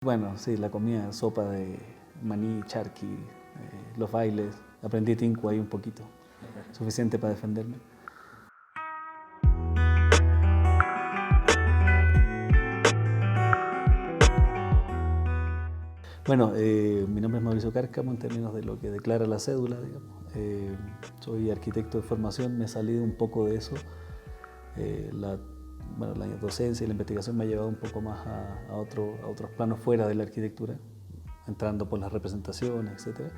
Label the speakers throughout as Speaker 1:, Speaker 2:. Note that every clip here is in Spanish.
Speaker 1: Bueno, sí, la comida, sopa de maní, charqui, los bailes. Aprendí tinku ahí un poquito, suficiente para defenderme. Bueno, mi nombre es Mauricio Cárcamo en términos de lo que declara la cédula, digamos. Soy arquitecto de formación, me he salido un poco de eso. La docencia y la investigación me ha llevado un poco más a otros planos fuera de la arquitectura, entrando por las representaciones, etc.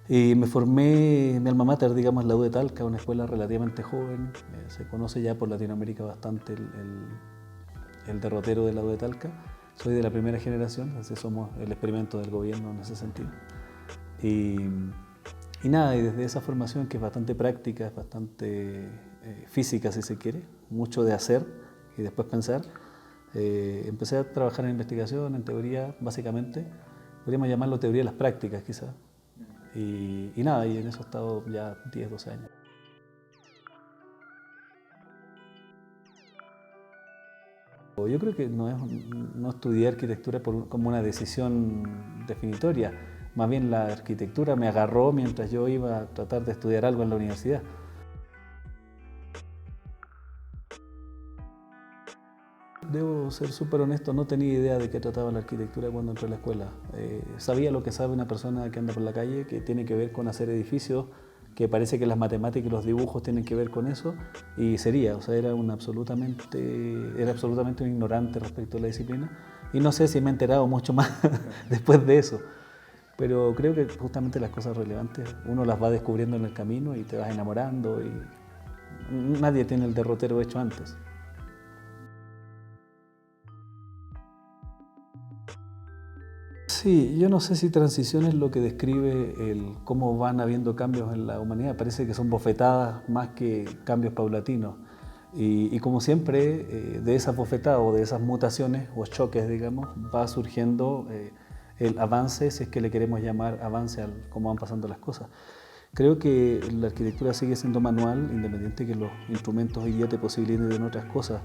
Speaker 1: Y me formé, mi alma mater, digamos, la U de Talca, una escuela relativamente joven. Se conoce ya por Latinoamérica bastante el derrotero de la U de Talca. Soy de la primera generación, así somos el experimento del gobierno en ese sentido. Y nada, y desde esa formación que es bastante práctica, es bastante física si se quiere, mucho de hacer y después pensar, empecé a trabajar en investigación, en teoría, básicamente. Podríamos llamarlo teoría de las prácticas, quizás. Y nada, y en eso he estado ya 10, 12 años. Yo creo que no estudié arquitectura como una decisión definitoria. Más bien la arquitectura me agarró mientras yo iba a tratar de estudiar algo en la universidad. Debo ser súper honesto, no tenía idea de qué trataba la arquitectura cuando entré a la escuela. Sabía lo que sabe una persona que anda por la calle, que tiene que ver con hacer edificios, que parece que las matemáticas y los dibujos tienen que ver con eso, y sería, o sea, era absolutamente un ignorante respecto a la disciplina, y no sé si me he enterado mucho más después de eso, pero creo que justamente las cosas relevantes uno las va descubriendo en el camino y te vas enamorando, y nadie tiene el derrotero hecho antes. Sí, yo no sé si transición es lo que describe cómo van habiendo cambios en la humanidad. Parece que son bofetadas más que cambios paulatinos. Y como siempre, de esas bofetadas o de esas mutaciones o choques, digamos, va surgiendo el avance, si es que le queremos llamar avance a cómo van pasando las cosas. Creo que la arquitectura sigue siendo manual, independiente que los instrumentos hoy día te posibiliten otras cosas,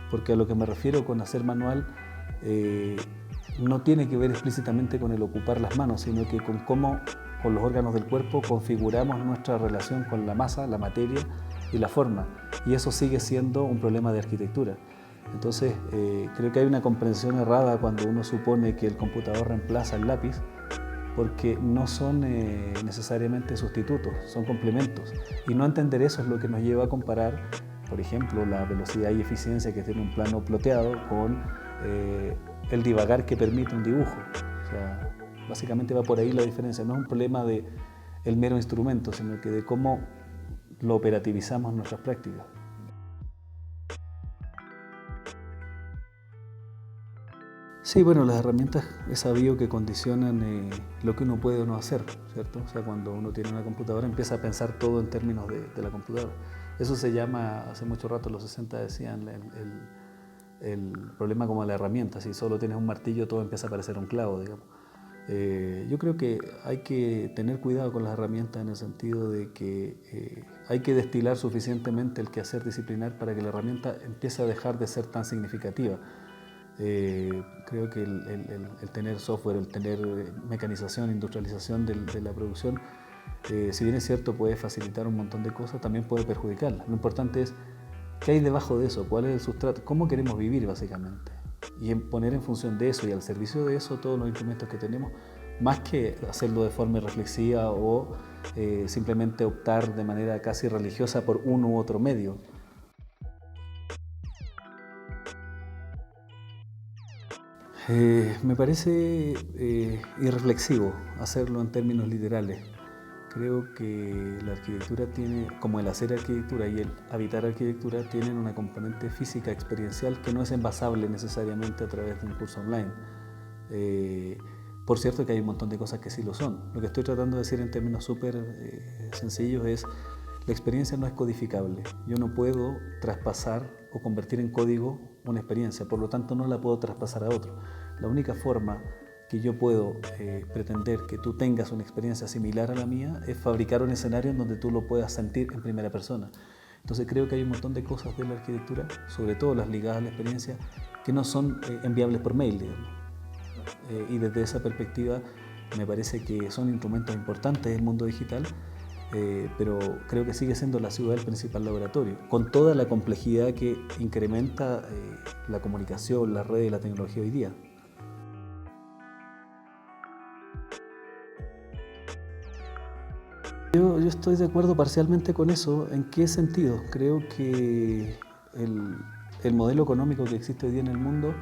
Speaker 1: porque a lo que me refiero con hacer manual, no tiene que ver explícitamente con el ocupar las manos, sino que con cómo con los órganos del cuerpo configuramos nuestra relación con la masa, la materia y la forma. Y eso sigue siendo un problema de arquitectura. Entonces, creo que hay una comprensión errada cuando uno supone que el computador reemplaza el lápiz, porque no son necesariamente sustitutos, son complementos. Y no entender eso es lo que nos lleva a comparar, por ejemplo, la velocidad y eficiencia que tiene un plano ploteado con el divagar que permite un dibujo. O sea, básicamente va por ahí la diferencia. No es un problema del mero instrumento, sino que de cómo lo operativizamos en nuestras prácticas. Sí, bueno, las herramientas he sabido que condicionan lo que uno puede o no hacer, ¿cierto? O sea, cuando uno tiene una computadora empieza a pensar todo en términos de la computadora. Eso se llama, hace mucho rato, en los 60 decían, el problema como la herramienta. Si solo tienes un martillo todo empieza a parecer un clavo, digamos. Yo creo que hay que tener cuidado con las herramientas en el sentido de que hay que destilar suficientemente el quehacer disciplinar para que la herramienta empiece a dejar de ser tan significativa. Creo que el tener software, el tener mecanización, industrialización de la producción, si bien es cierto puede facilitar un montón de cosas, también puede perjudicarla. Lo importante es qué hay debajo de eso, cuál es el sustrato, cómo queremos vivir básicamente. Y poner en función de eso y al servicio de eso todos los instrumentos que tenemos, más que hacerlo de forma reflexiva o simplemente optar de manera casi religiosa por uno u otro medio. Me parece irreflexivo hacerlo en términos literales. Creo que la arquitectura tiene, como el hacer arquitectura y el habitar arquitectura, tienen una componente física experiencial que no es envasable necesariamente a través de un curso online. Por cierto que hay un montón de cosas que sí lo son. Lo que estoy tratando de decir en términos súper sencillos es la experiencia no es codificable. Yo no puedo traspasar o convertir en código una experiencia, por lo tanto no la puedo traspasar a otro. La única forma que yo puedo pretender que tú tengas una experiencia similar a la mía es fabricar un escenario en donde tú lo puedas sentir en primera persona. Entonces creo que hay un montón de cosas de la arquitectura, sobre todo las ligadas a la experiencia, que no son enviables por mail, digamos. y desde esa perspectiva me parece que son instrumentos importantes del mundo digital, pero creo que sigue siendo la ciudad el principal laboratorio, con toda la complejidad que incrementa la comunicación, la red y la tecnología hoy día. Yo estoy de acuerdo parcialmente con eso. ¿En qué sentido? Creo que el modelo económico que existe hoy día en el mundo,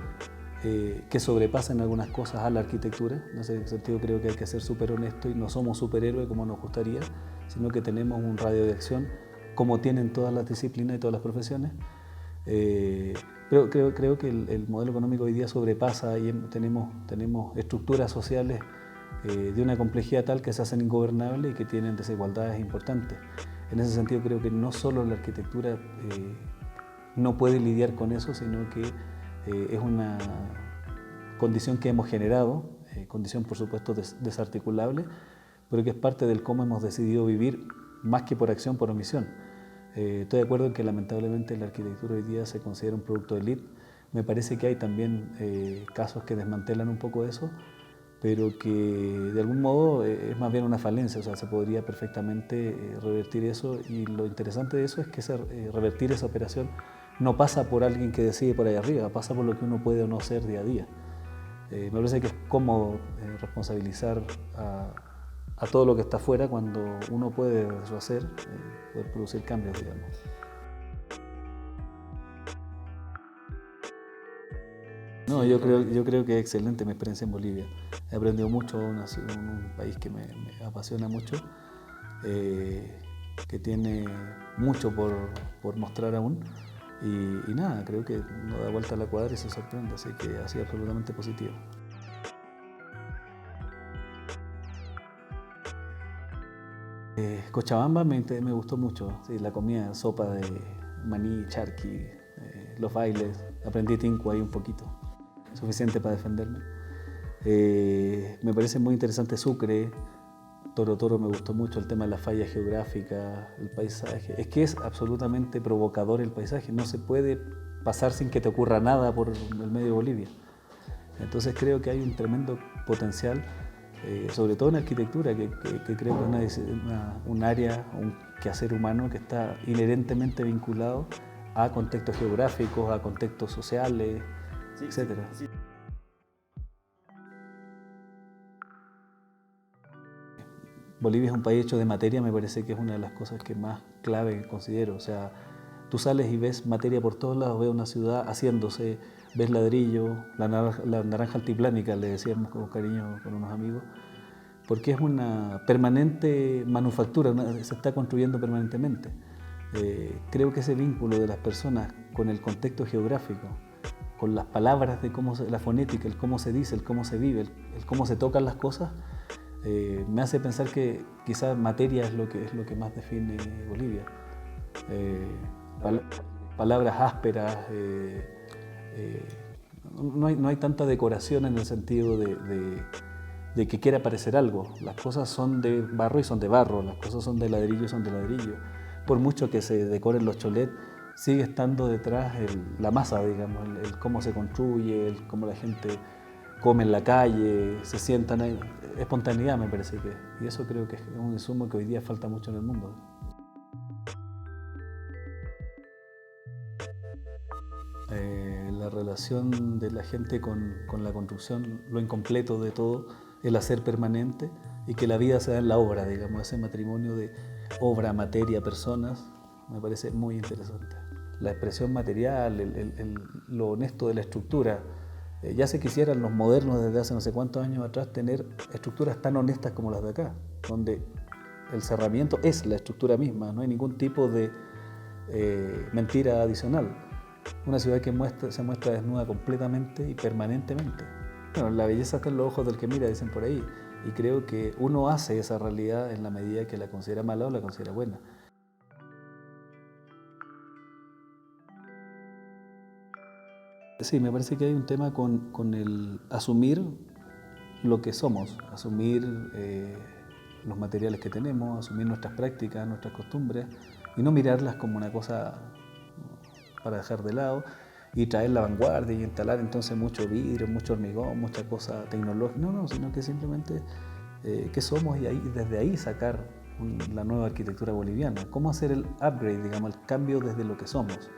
Speaker 1: que sobrepasa en algunas cosas a la arquitectura, en ese sentido creo que hay que ser súper honesto y no somos superhéroes como nos gustaría, sino que tenemos un radio de acción como tienen todas las disciplinas y todas las profesiones. Pero creo que el modelo económico hoy día sobrepasa y tenemos estructuras sociales de una complejidad tal que se hacen ingobernables y que tienen desigualdades importantes. En ese sentido creo que no solo la arquitectura no puede lidiar con eso, sino que es una condición que hemos generado, condición por supuesto desarticulable, pero que es parte del cómo hemos decidido vivir más que por acción, por omisión. Estoy de acuerdo en que lamentablemente la arquitectura hoy día se considera un producto de élite. Me parece que hay también casos que desmantelan un poco eso, pero que de algún modo es más bien una falencia, o sea, se podría perfectamente revertir eso, y lo interesante de eso es que revertir esa operación no pasa por alguien que decide por ahí arriba, pasa por lo que uno puede o no hacer día a día. Me parece que es cómodo responsabilizar a todo lo que está afuera cuando uno puede eso hacer, poder producir cambios, digamos. No, yo creo que es excelente mi experiencia en Bolivia. He aprendido mucho, un país que me apasiona mucho, que tiene mucho por mostrar aún. Y nada, creo que no da vuelta a la cuadra y se sorprende, así que ha sido absolutamente positivo. Cochabamba me gustó mucho, sí, la comida, sopa de maní, charqui, los bailes, aprendí tinco ahí un poquito, suficiente para defenderme. Me parece muy interesante Sucre, Toro Toro me gustó mucho, el tema de la falla geográfica, el paisaje. Es que es absolutamente provocador el paisaje, no se puede pasar sin que te ocurra nada por el medio de Bolivia. Entonces creo que hay un tremendo potencial, sobre todo en arquitectura, que creo que es un área, un quehacer humano que está inherentemente vinculado a contextos geográficos, a contextos sociales, sí, etc. Sí. Bolivia es un país hecho de materia, me parece que es una de las cosas que más clave considero. O sea, tú sales y ves materia por todos lados, ves una ciudad haciéndose, ves ladrillo, la naranja altiplánica, le decíamos con cariño con unos amigos, porque es una permanente manufactura, se está construyendo permanentemente. Creo que ese vínculo de las personas con el contexto geográfico, con las palabras de la fonética, el cómo se dice, el cómo se vive, el cómo se tocan las cosas, me hace pensar que quizás materia es lo que más define Bolivia. Palabras ásperas, no hay tanta decoración en el sentido de que quiera parecer algo. Las cosas son de barro y son de barro, las cosas son de ladrillo y son de ladrillo. Por mucho que se decoren los cholets, sigue estando detrás la masa, digamos, el cómo se construye, el cómo la gente come en la calle, se sientan ahí. Espontaneidad me parece que, y eso creo que es un insumo que hoy día falta mucho en el mundo. La relación de la gente con la construcción, lo incompleto de todo, el hacer permanente y que la vida se da en la obra, digamos, ese matrimonio de obra, materia, personas, me parece muy interesante. La expresión material, lo honesto de la estructura. Ya se quisieran los modernos desde hace no sé cuántos años atrás tener estructuras tan honestas como las de acá, donde el cerramiento es la estructura misma, no hay ningún tipo de mentira adicional. Una ciudad que se muestra desnuda completamente y permanentemente. Bueno, la belleza está en los ojos del que mira, dicen por ahí, y creo que uno hace esa realidad en la medida que la considera mala o la considera buena. Sí, me parece que hay un tema con el asumir lo que somos, asumir los materiales que tenemos, asumir nuestras prácticas, nuestras costumbres y no mirarlas como una cosa para dejar de lado. y traer la vanguardia y instalar entonces mucho vidrio, mucho hormigón, mucha cosa tecnológica. No, sino que simplemente qué somos y desde ahí sacar la nueva arquitectura boliviana. ¿Cómo hacer el upgrade, digamos, el cambio desde lo que somos,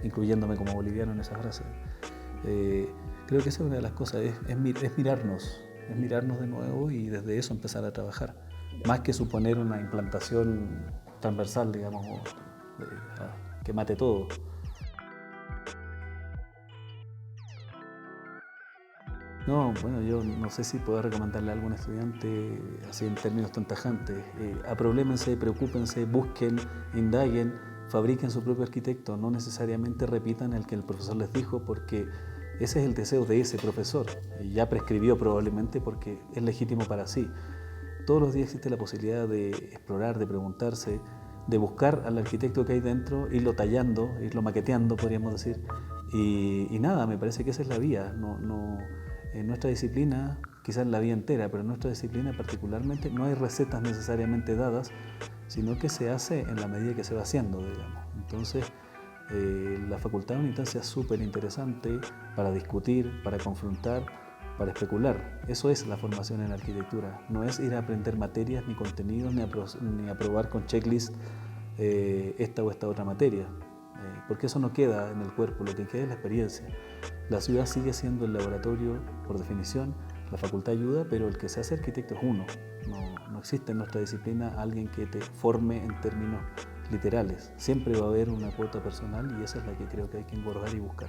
Speaker 1: incluyéndome como boliviano en esa frase? Creo que esa es una de las cosas, es mirarnos de nuevo y desde eso empezar a trabajar, más que suponer una implantación transversal, digamos, que mate todo. No, bueno, yo no sé si puedo recomendarle a algún estudiante así en términos tan tajantes. Aproblémense, preocúpense, busquen, indaguen, fabriquen su propio arquitecto. No necesariamente repitan el que el profesor les dijo, porque ese es el deseo de ese profesor. Y ya prescribió probablemente porque es legítimo para sí. Todos los días existe la posibilidad de explorar, de preguntarse, de buscar al arquitecto que hay dentro, irlo tallando, irlo maqueteando, podríamos decir. Y nada, me parece que esa es la vía. En nuestra disciplina, quizás en la vida entera, pero en nuestra disciplina particularmente, no hay recetas necesariamente dadas, sino que se hace en la medida que se va haciendo, digamos. Entonces, la facultad es una instancia súper interesante para discutir, para confrontar, para especular. Eso es la formación en arquitectura. No es ir a aprender materias, ni contenidos, ni aprobar con checklist esta o esta otra materia. Porque eso no queda en el cuerpo, lo que queda es la experiencia. La ciudad sigue siendo el laboratorio por definición, la facultad ayuda, pero el que se hace arquitecto es uno. No existe en nuestra disciplina alguien que te forme en términos literales. Siempre va a haber una cuota personal y esa es la que creo que hay que engordar y buscar.